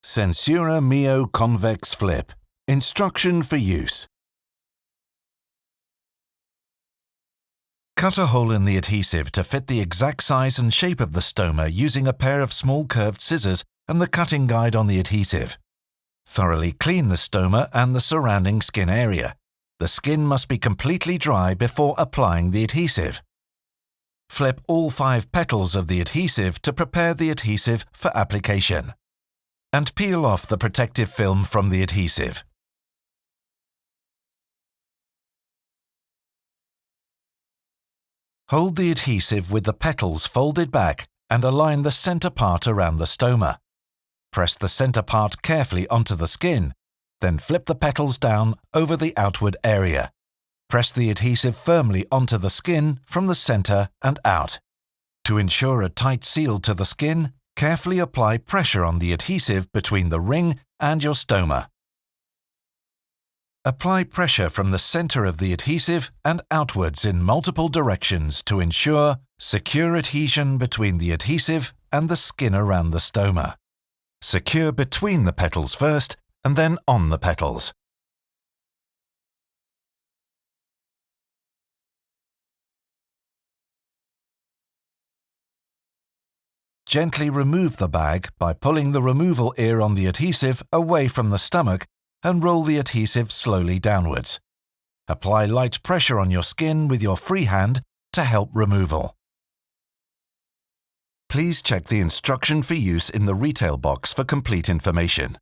SenSura Mio Convex Flip. Instruction for use. Cut a hole in the adhesive to fit the exact size and shape of the stoma using a pair of small curved scissors and the cutting guide on the adhesive. Thoroughly clean the stoma and the surrounding skin area. The skin must be completely dry before applying the adhesive. Flip all 5 petals of the adhesive to prepare the adhesive for application. And peel off the protective film from the adhesive. Hold the adhesive with the petals folded back and align the center part around the stoma. Press the center part carefully onto the skin, then flip the petals down over the outward area. Press the adhesive firmly onto the skin from the center and out. To ensure a tight seal to the skin, carefully apply pressure on the adhesive between the ring and your stoma. Apply pressure from the center of the adhesive and outwards in multiple directions to ensure secure adhesion between the adhesive and the skin around the stoma. Secure between the petals first and then on the petals. Gently remove the bag by pulling the removal ear on the adhesive away from the stomach and roll the adhesive slowly downwards. Apply light pressure on your skin with your free hand to help removal. Please check the instruction for use in the retail box for complete information.